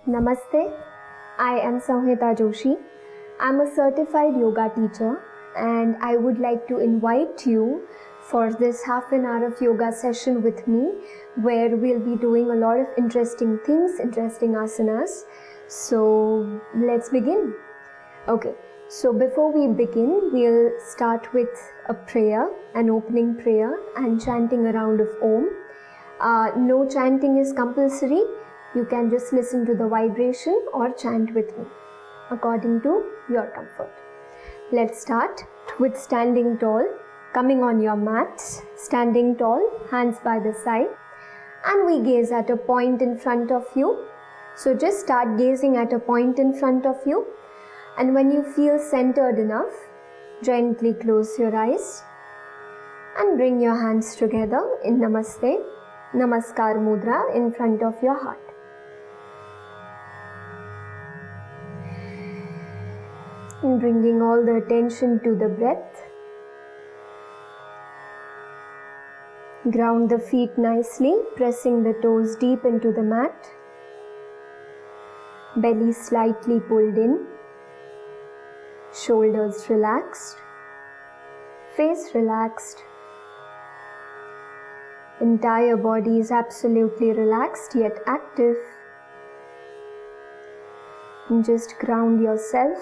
Namaste, I am Samhita Joshi. I'm a certified yoga teacher and I would like to invite you for this half an hour of yoga session with me where we'll be doing a lot of interesting things, interesting asanas. So let's begin. Okay, so before we begin, we'll start with a prayer, an opening prayer and chanting a round of Om. No chanting is compulsory. You can just listen to the vibration or chant with me according to your comfort. Let's start with standing tall, coming on your mats, standing tall, hands by the side, and we gaze at a point in front of you. So just start gazing at a point in front of you, and when you feel centered enough, gently close your eyes and bring your hands together in Namaste, Namaskar Mudra in front of your heart. And bringing all the attention to the breath. Ground the feet nicely, pressing the toes deep into the mat. Belly slightly pulled in. Shoulders relaxed. Face relaxed. Entire body is absolutely relaxed yet active. And just ground yourself.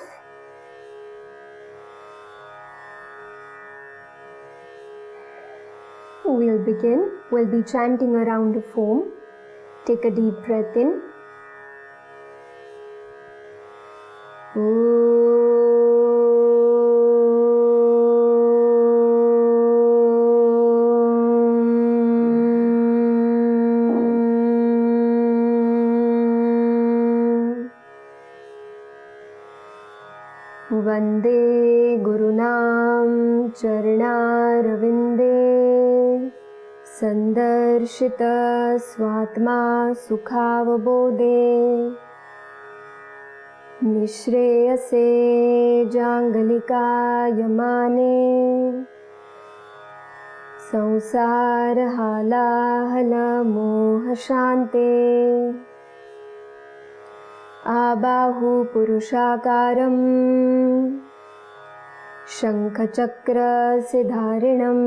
We'll begin. We'll be chanting a round of Om. Take a deep breath in. Vande Gurunam Charanaravinde Sandarshita Swatma Sukhavabodhe Nishreyase Jangalika Yamane Sansar Hala Hala Moha Shante Abahu Purushakaram Shankachakra Siddharinam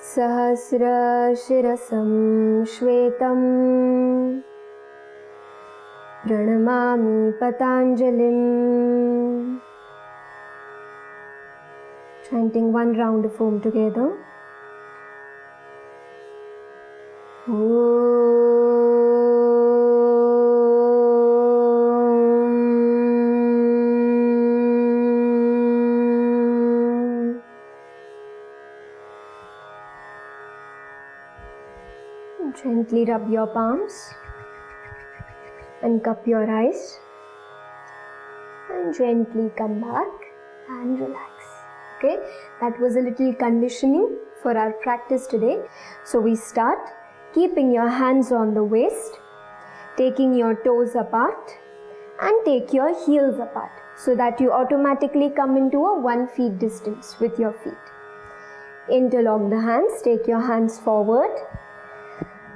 Sahasra Shirasam Shvetam Pranamami Patanjalim. Chanting one round of Om together. Gently rub your palms and cup your eyes and gently come back and relax. Okay, that was a little conditioning for our practice today. So we start keeping your hands on the waist, taking your toes apart and take your heels apart so that you automatically come into a 1 feet distance with your feet. Interlock the hands, take your hands forward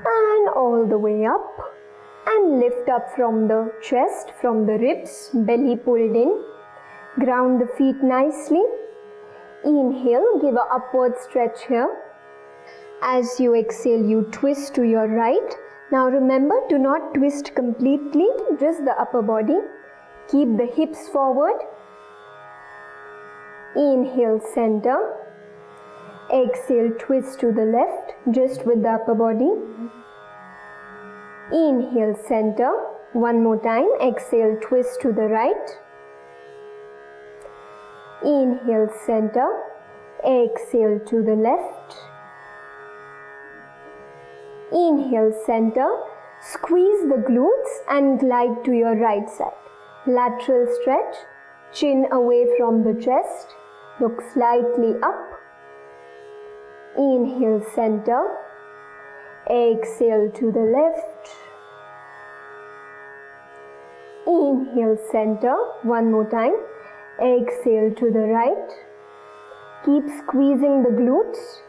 and all the way up and lift up from the chest, from the ribs, belly pulled in. Ground the feet nicely. Inhale, give an upward stretch here. As you exhale, you twist to your right. Now remember to not twist completely, just the upper body. Keep the hips forward. Inhale, center. Exhale, twist to the left, just with the upper body. Inhale, center. One more time. Exhale, twist to the right. Inhale, center. Exhale to the left. Inhale, center. Squeeze the glutes and glide to your right side. Lateral stretch. Chin away from the chest. Look slightly up. Inhale, center. Exhale to the left. Inhale, center. One more time. Exhale to the right. Keep squeezing the glutes.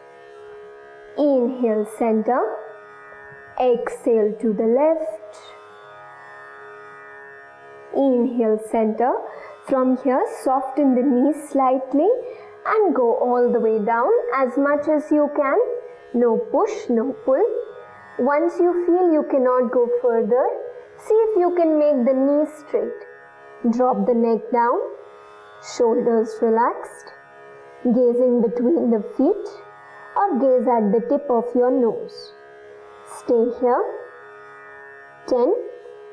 Inhale, center. Exhale to the left. Inhale, center. From here, soften the knees slightly and go all the way down as much as you can. No push, no pull. Once you feel you cannot go further, see if you can make the knees straight. Drop the neck down, shoulders relaxed, gazing between the feet or gaze at the tip of your nose. Stay here. 10.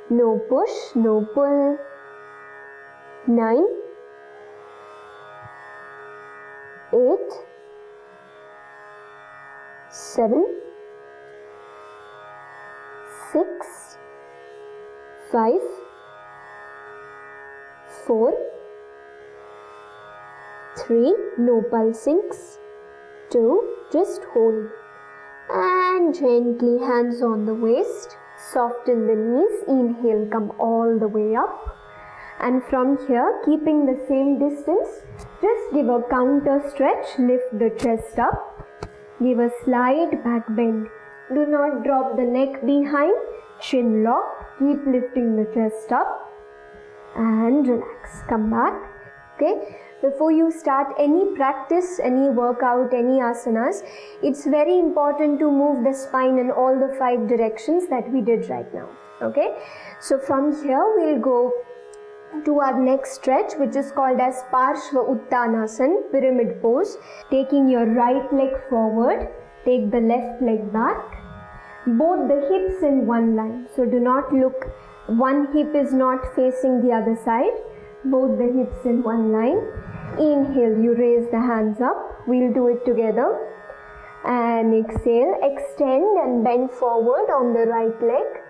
No push, no pull. 9. 8. 7. 6. 5. 4. 3. No pulsings. 2. Just hold. And gently hands on the waist. Soften the knees. Inhale, come all the way up. And from here, keeping the same distance, just give a counter stretch. Lift the chest up. Give a slight back bend. Do not drop the neck behind. Chin lock. Keep lifting the chest up. And relax. Come back. Okay. Before you start any practice, any workout, any asanas, it's very important to move the spine in all the 5 directions that we did right now. Okay. So from here, we'll go to our next stretch, which is called as Parshva Uttanasana, pyramid pose. Taking your right leg forward, take the left leg back. Both the hips in one line. So do not look, one hip is not facing the other side. Both the hips in one line. Inhale, you raise the hands up. We'll do it together. And exhale, extend and bend forward on the right leg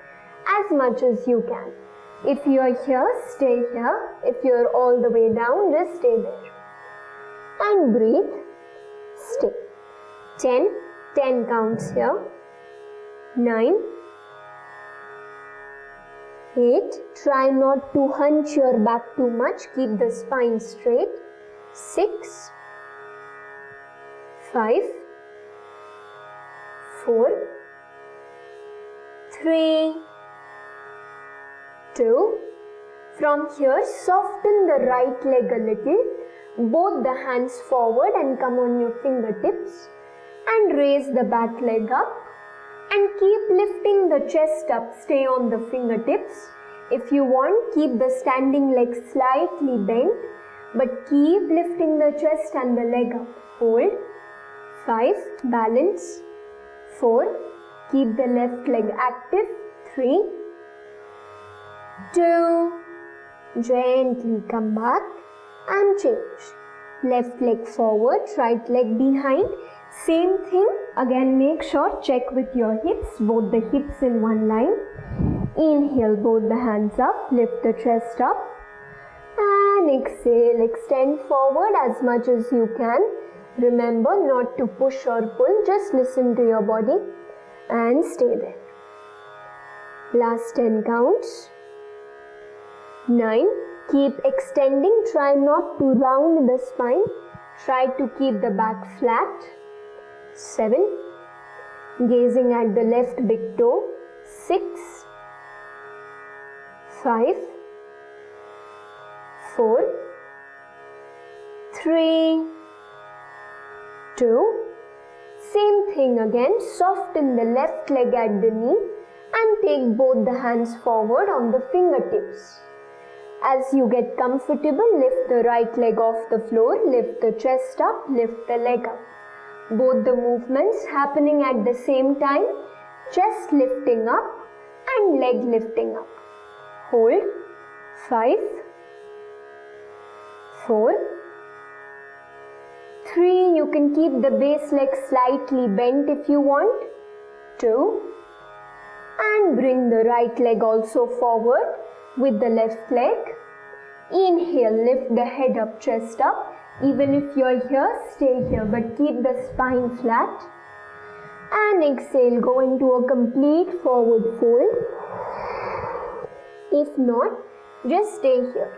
as much as you can. If you are here, stay here. If you are all the way down, just stay there. And breathe. Stay. 10 counts here. 9. 8. Try not to hunch your back too much. Keep the spine straight. 6. 5. 4. 3. 2. From here, soften the right leg a little. Both the hands forward and come on your fingertips. And raise the back leg up. And keep lifting the chest up. Stay on the fingertips. If you want, keep the standing leg slightly bent. But keep lifting the chest and the leg up. Hold. 5. Balance. 4. Keep the left leg active. 3. 2. Gently come back and change. Left leg forward, right leg behind. Same thing. Again, make sure, check with your hips. Both the hips in one line. Inhale, both the hands up. Lift the chest up. And exhale, extend forward as much as you can. Remember not to push or pull. Just listen to your body and stay there. Last 10 counts. 9. Keep extending. Try not to round the spine. Try to keep the back flat. 7. Gazing at the left big toe. 6. 5. 4. 3. 2. Same thing again. Soften the left leg at the knee and take both the hands forward on the fingertips. As you get comfortable, lift the right leg off the floor, lift the chest up, lift the leg up. Both the movements happening at the same time, chest lifting up and leg lifting up. Hold. 5, 4, 3. You can keep the base leg slightly bent if you want. 2. And bring the right leg also forward with the left leg. Inhale, lift the head up, chest up. Even if you're here, stay here, but keep the spine flat. And exhale, go into a complete forward fold. If not, just stay here.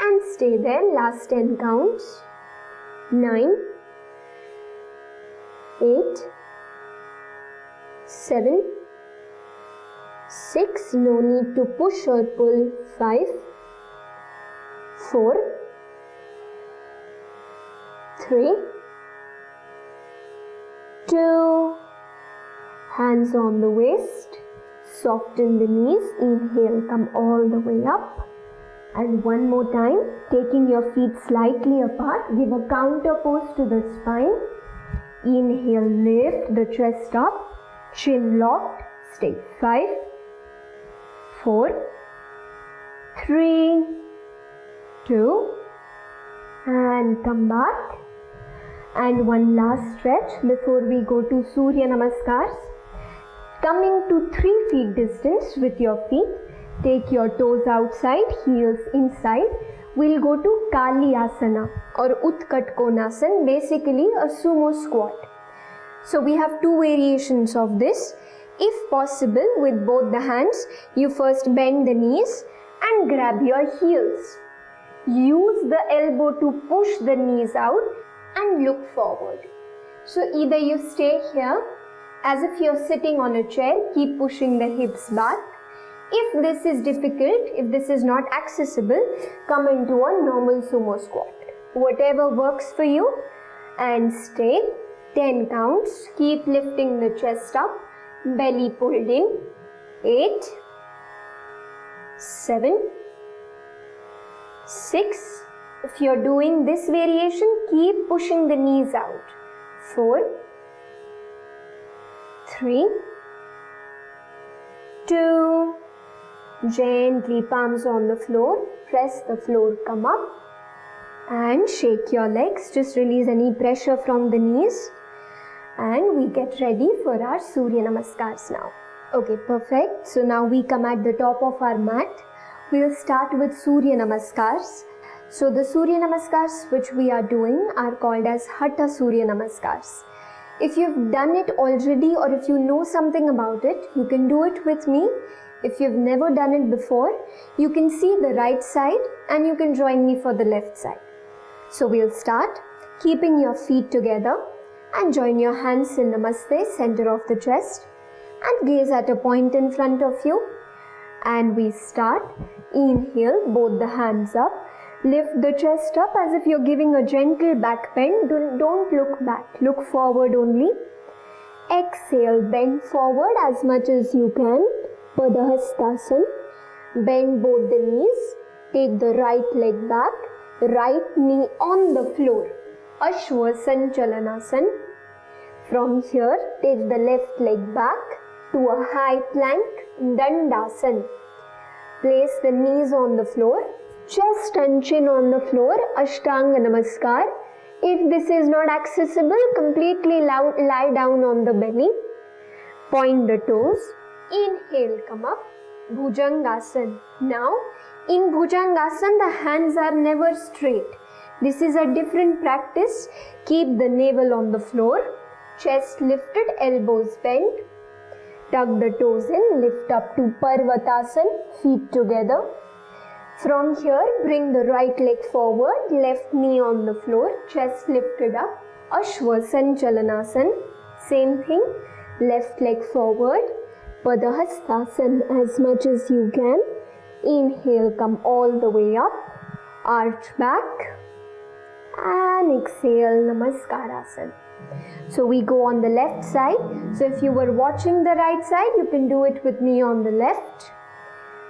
And stay there, last 10 counts. 9, 8, 7, 6, no need to push or pull, 5, 4, 3, 2, hands on the waist, soften the knees, inhale, come all the way up, and one more time, taking your feet slightly apart, give a counter pose to the spine, inhale, lift the chest up, chin locked, stay, 5, 4, 3, 2, and come back. And one last stretch before we go to Surya Namaskars. Coming to 3 feet distance with your feet, take your toes outside, heels inside. We'll go to Kali Asana or Utkat Konasana, basically a sumo squat. So we have 2 variations of this. If possible, with both the hands, you first bend the knees and grab your heels. Use the elbow to push the knees out and look forward. So either you stay here as if you're sitting on a chair, keep pushing the hips back. If this is difficult, if this is not accessible, come into a normal sumo squat. Whatever works for you, and stay 10 counts. Keep lifting the chest up, belly pulled in. 8, 7, 6. If you're doing this variation, keep pushing the knees out. 4, 3, 2, gently palms on the floor, press the floor, come up and shake your legs, just release any pressure from the knees, and we get ready for our Surya Namaskars now. Okay, perfect. So now we come at the top of our mat. We'll start with Surya Namaskars. So the Surya Namaskars which we are doing are called as Hatha Surya Namaskars. If you've done it already or if you know something about it, you can do it with me. If you've never done it before, you can see the right side and you can join me for the left side. So we'll start keeping your feet together and join your hands in Namaste, center of the chest, and gaze at a point in front of you. And we start. Inhale, both the hands up. Lift the chest up as if you're giving a gentle back bend. Don't look back, look forward only. Exhale, bend forward as much as you can. Padahastasana. Bend both the knees. Take the right leg back. Right knee on the floor. Ashwasanchalanasana. From here, take the left leg back to a high plank, Dandasana. Place the knees on the floor. Chest and chin on the floor, Ashtanga Namaskar. If this is not accessible, completely lie down on the belly. Point the toes. Inhale, come up. Bhujangasana. Now, in Bhujangasana, the hands are never straight. This is a different practice. Keep the navel on the floor. Chest lifted, elbows bent. Tuck the toes in, lift up to Parvatasana, feet together. From here, bring the right leg forward, left knee on the floor, chest lifted up, Ashwasanchalanasana. Same thing, left leg forward, Padahastasana as much as you can. Inhale, come all the way up, arch back, and exhale, Namaskarasana. So we go on the left side. So if you were watching the right side, you can do it with me on the left.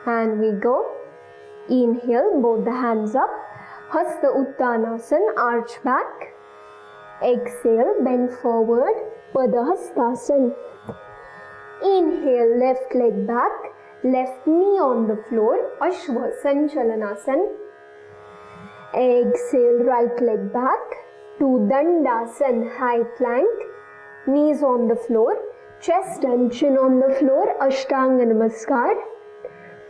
And we go. Inhale, both the hands up. Hasta Uttanasana, arch back. Exhale, bend forward. Padahastasana. Inhale, left leg back. Left knee on the floor. Ashwasanchalanasana. Exhale, right leg back to Dandasana, high plank. Knees on the floor. Chest and chin on the floor. Ashtanga Namaskar.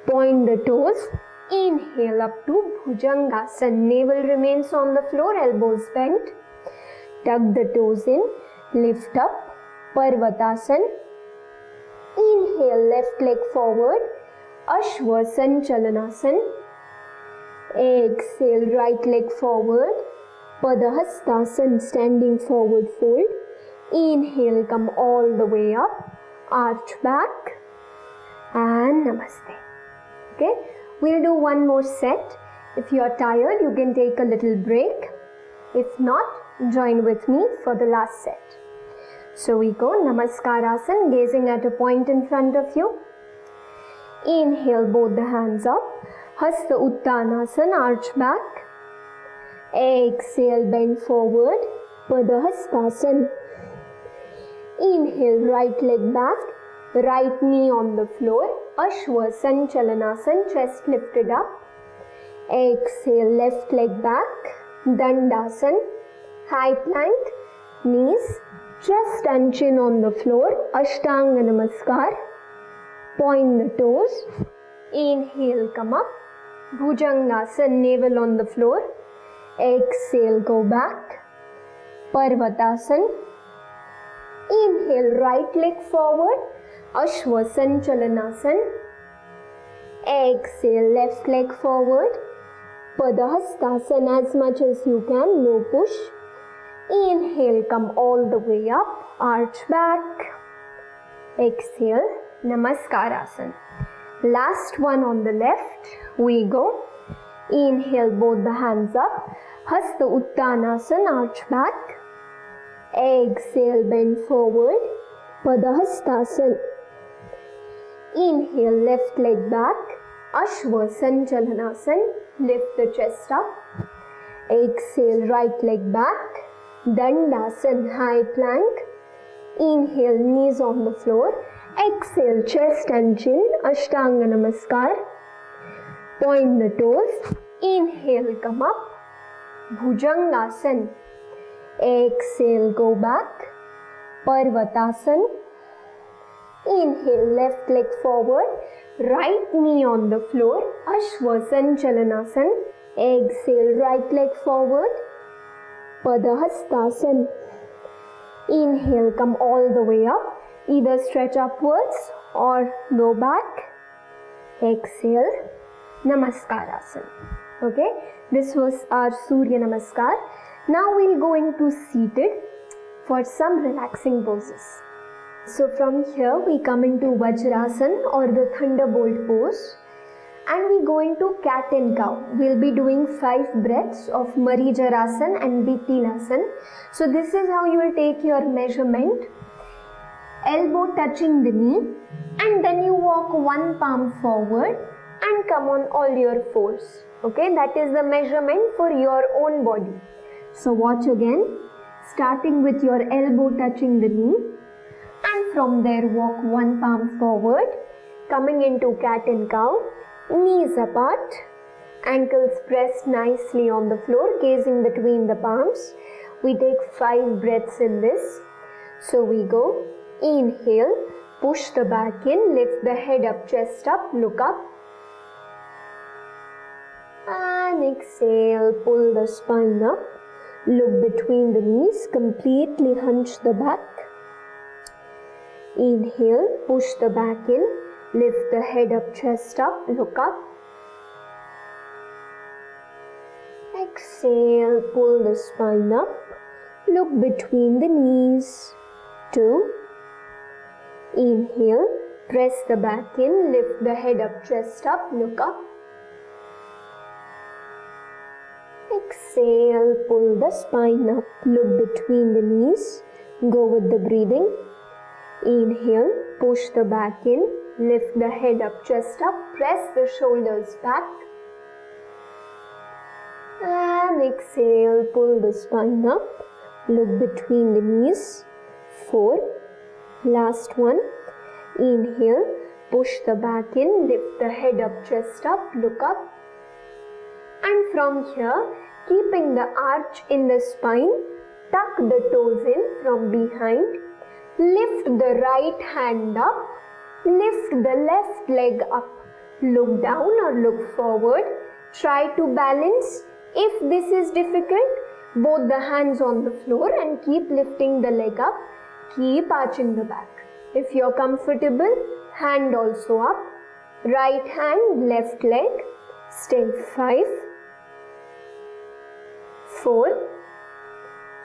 Point the toes. Inhale up to Bhujangasana. Navel remains on the floor, elbows bent. Tuck the toes in. Lift up. Parvatasana. Inhale, left leg forward. Ashwasanchalanasana. Exhale, right leg forward. Padahastasana, standing forward fold. Inhale, come all the way up. Arch back. And and namaste. Okay, we'll do one more set. If you are tired, you can take a little break. If not, join with me for the last set. So we go Namaskarasana, gazing at a point in front of you. Inhale, both the hands up. Hasta Uttanasana, arch back. Exhale, bend forward. Padahastasana. Inhale, right leg back. Right knee on the floor. Ashwa Sanchalanasana, chest lifted up. Exhale, left leg back. Dandasana, high plank, knees, chest and chin on the floor. Ashtanga Namaskar. Point the toes. Inhale, come up. Bhujangasana, navel on the floor. Exhale, go back. Parvatasana. Inhale, right leg forward. Ashwa Sanchalanasana. Exhale, left leg forward. Padahastasana as much as you can, no push. Inhale, come all the way up, arch back. Exhale, Namaskarasana. Last one on the left, we go. Inhale, both the hands up. Hasta Uttanasana, arch back. Exhale, bend forward. Padahastasana. Inhale, left leg back. Ashwa Sanchalanasana. Lift the chest up. Exhale, right leg back. Dandasana, high plank. Inhale, knees on the floor. Exhale, chest and chin. Ashtanga Namaskar. Point the toes. Inhale, come up. Bhujangasana. Exhale, go back. Parvatasana. Inhale, left leg forward. Right knee on the floor. Ashwa Sanchalanasana. Exhale, right leg forward. Padahastasana. Inhale, come all the way up. Either stretch upwards or go back. Exhale, Namaskarasana. Okay, this was our Surya Namaskar. Now we'll go into seated for some relaxing poses. So from here we come into Vajrasana or the Thunderbolt pose, and we go into cat and cow. We'll be doing 5 breaths of Marijarasana and Bittilasana. So this is how you will take your measurement. Elbow touching the knee, and then you walk one palm forward and come on all your fours. Okay, that is the measurement for your own body. So watch again, starting with your elbow touching the knee, and from there walk one palm forward, coming into cat and cow, knees apart, ankles pressed nicely on the floor, gazing between the palms. We take 5 breaths in this. So we go, inhale, push the back in, lift the head up, chest up, look up. And exhale, pull the spine up, look between the knees, completely hunch the back. Inhale, push the back in, lift the head up, chest up, look up. Exhale, pull the spine up, look between the knees. 2. Inhale, press the back in, lift the head up, chest up, look up. Exhale, pull the spine up, look between the knees, go with the breathing. Inhale, push the back in, lift the head up, chest up, press the shoulders back. And exhale, pull the spine up, look between the knees. 4. Last one. Inhale, push the back in, lift the head up, chest up, look up. And from here, keeping the arch in the spine, tuck the toes in from behind. Lift the right hand up, lift the left leg up, look down or look forward. Try to balance. If this is difficult, both the hands on the floor and keep lifting the leg up, keep arching the back. If you're comfortable, hand also up, right hand, left leg, stay 5, 4,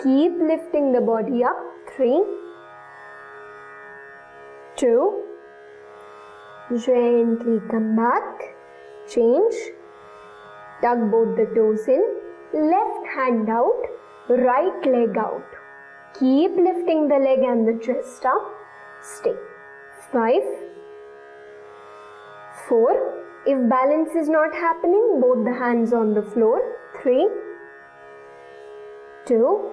keep lifting the body up, 3, 2, Gently come back. Change. Tuck both the toes in. Left hand out. Right leg out. Keep lifting the leg and the chest up. Stay. 5, 4. If balance is not happening, both the hands on the floor. 3, 2.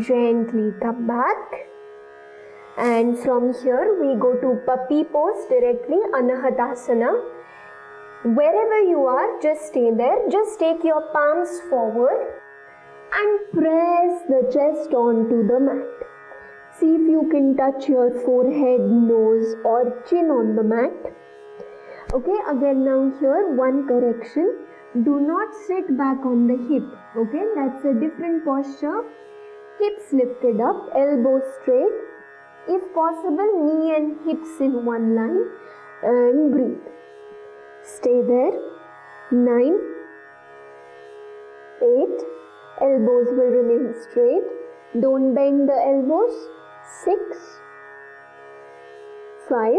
Gently come back. And from here we go to puppy pose directly, Anahatasana. Wherever you are, just stay there. Just take your palms forward and press the chest onto the mat. See if you can touch your forehead, nose or chin on the mat. Okay, again now here one correction. Do not sit back on the hip. Okay, that's a different posture. Hips lifted up, elbows straight. If possible, knee and hips in one line and breathe. Stay there. 9, 8. Elbows will remain straight. Don't bend the elbows. 6, 5,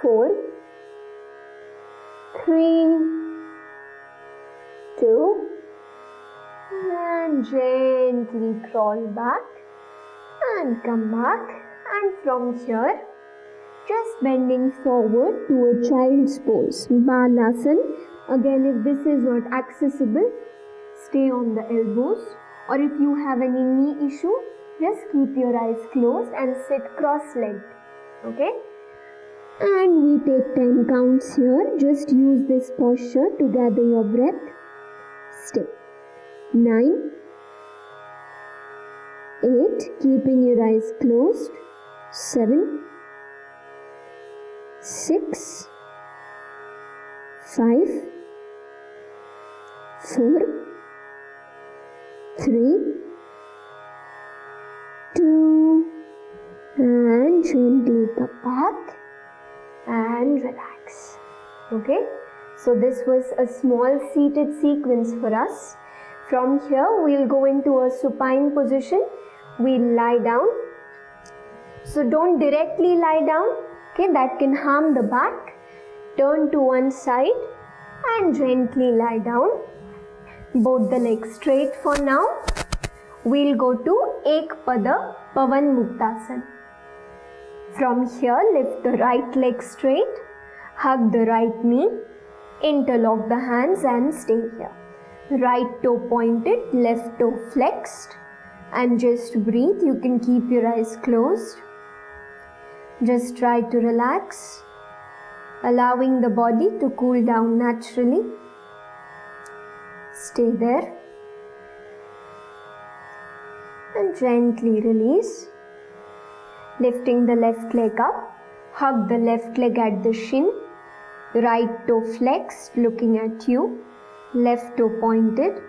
4, 3, 2, and gently crawl back and come back, and from here just bending forward to a child's pose, Balasana. Again, if this is not accessible, stay on the elbows, or if you have any knee issue, just keep your eyes closed and sit cross-legged. Okay? And we take 10 counts here. Just use this posture to gather your breath. Stay. 9, 8, keeping your eyes closed. 7, 6, 5, 4, 3, 2, and gently come back and relax. Okay, so this was a small seated sequence for us. From here we'll go into a supine position. We'll lie down. So don't directly lie down. Okay, that can harm the back. Turn to one side and gently lie down. Both the legs straight for now. We'll go to Ekpada Pavan Muktasana. From here, lift the right leg straight, hug the right knee, interlock the hands and stay here. Right toe pointed, left toe flexed, and just breathe. You can keep your eyes closed. Just try to relax, allowing the body to cool down naturally. Stay there and gently release. Lifting the left leg up, hug the left leg at the shin, right toe flexed looking at you, left toe pointed,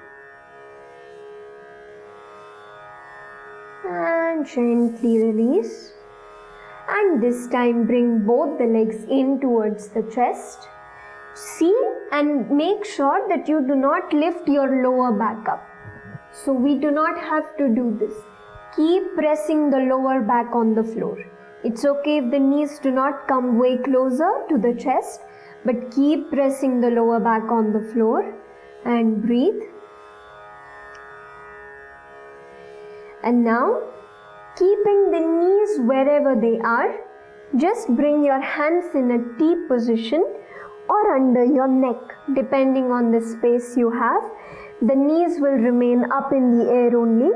and gently release. And this time bring both the legs in towards the chest. See and make sure that you do not lift your lower back up. So we do not have to do this. Keep pressing the lower back on the floor. It's okay if the knees do not come way closer to the chest, but keep pressing the lower back on the floor and breathe. And now, keeping the knees wherever they are, just bring your hands in a T position or under your neck, depending on the space you have. The knees will remain up in the air only.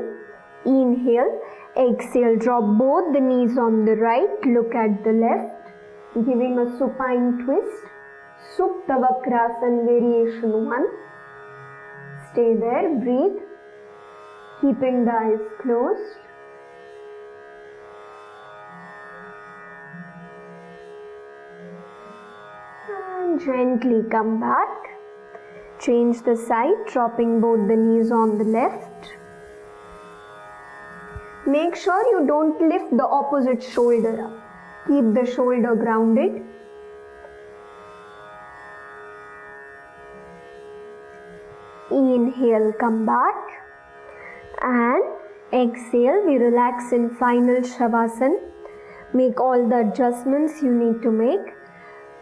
Inhale, exhale, drop both the knees on the right, look at the left, giving a supine twist. Supta Vakrasana variation 1. Stay there, breathe, keeping the eyes closed. And gently come back. Change the side, dropping both the knees on the left. Make sure you don't lift the opposite shoulder up. Keep the shoulder grounded. Inhale, come back. And exhale, we relax in final Shavasana. Make all the adjustments you need to make.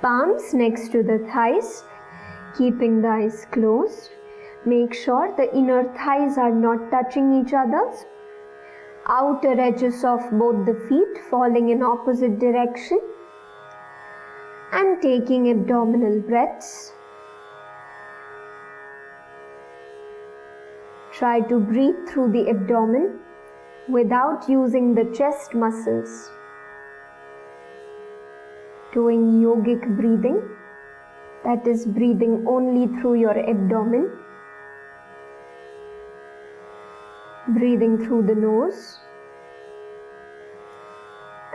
Palms next to the thighs, keeping the eyes closed. Make sure the inner thighs are not touching each other. Outer edges of both the feet falling in opposite direction. And taking abdominal breaths. Try to breathe through the abdomen without using the chest muscles. Doing yogic breathing, that is breathing only through your abdomen. Breathing through the nose.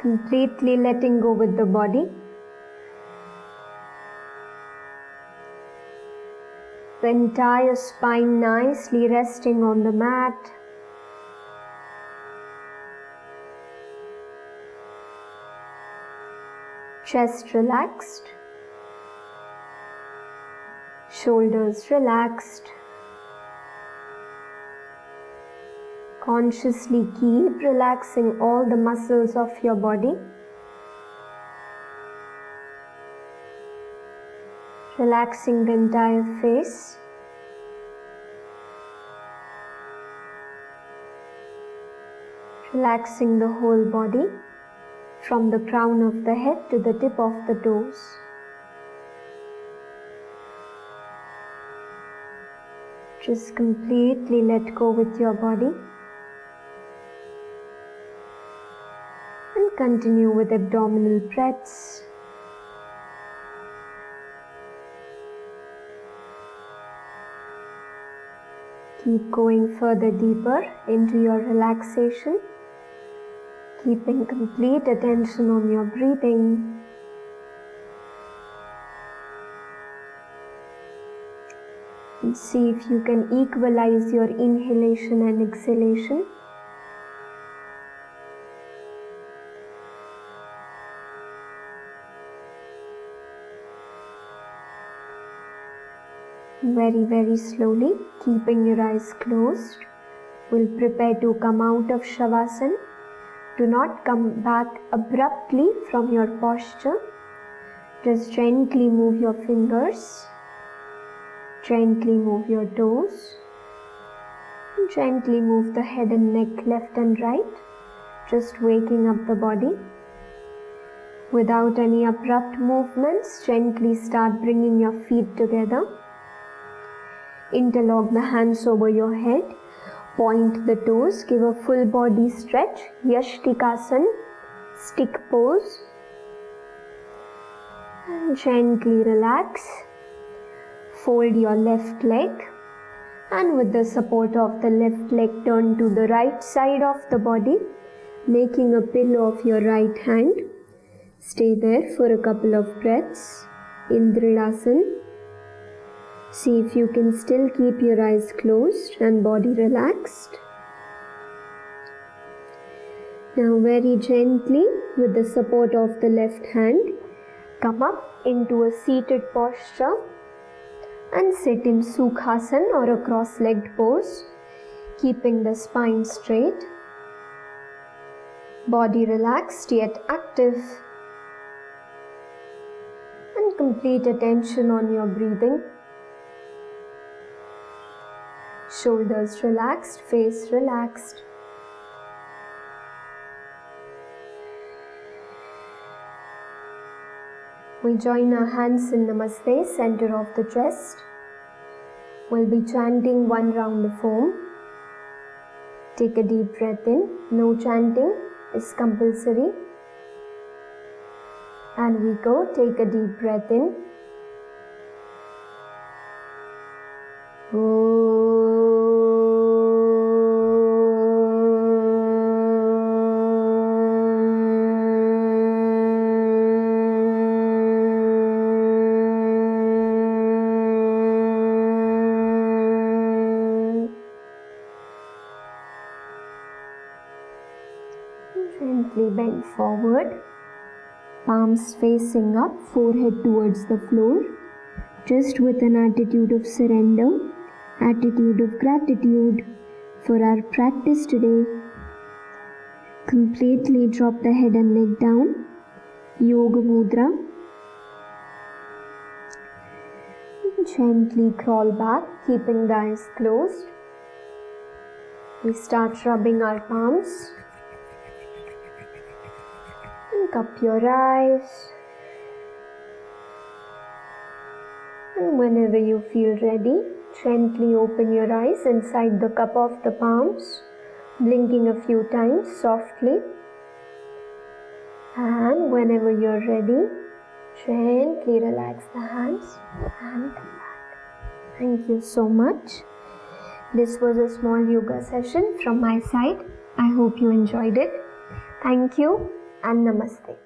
Completely letting go with the body. The entire spine nicely resting on the mat. Chest relaxed. Shoulders relaxed. Consciously keep relaxing all the muscles of your body. Relaxing the entire face. Relaxing the whole body from the crown of the head to the tip of the toes. Just completely let go with your body. And continue with abdominal breaths. Keep going further deeper into your relaxation, keeping complete attention on your breathing. And see if you can equalize your inhalation and exhalation. Very, very slowly, keeping your eyes closed, we'll prepare to come out of Shavasana. Do not come back abruptly from your posture. Just gently move your fingers, gently move your toes, gently move the head and neck left and right, just waking up the body. Without any abrupt movements, gently start bringing your feet together. Interlock the hands over your head, point the toes, give a full body stretch, Yashtikasana, stick pose. And gently relax, fold your left leg and with the support of the left leg turn to the right side of the body, making a pillow of your right hand. Stay there for a couple of breaths in Dridasana. See if you can still keep your eyes closed and body relaxed. Now very gently with the support of the left hand, come up into a seated posture and sit in Sukhasana or a cross-legged pose, keeping the spine straight. Body relaxed yet active. And complete attention on your breathing. Shoulders relaxed, face relaxed. We join our hands in Namaste, center of the chest. We'll be chanting one round of Om. Take a deep breath in. No chanting is compulsory. And we go. Take a deep breath in. Gently bend forward, palms facing up, forehead towards the floor, just with an attitude of surrender, attitude of gratitude for our practice today. Completely drop the head and neck down. Yoga Mudra. Gently crawl back, keeping the eyes closed. We start rubbing our palms. And cup your eyes. And whenever you feel ready, gently open your eyes inside the cup of the palms, blinking a few times softly. And whenever you're ready, gently relax the hands and come back. Thank you so much. This was a small yoga session from my side. I hope you enjoyed it. Thank you and namaste.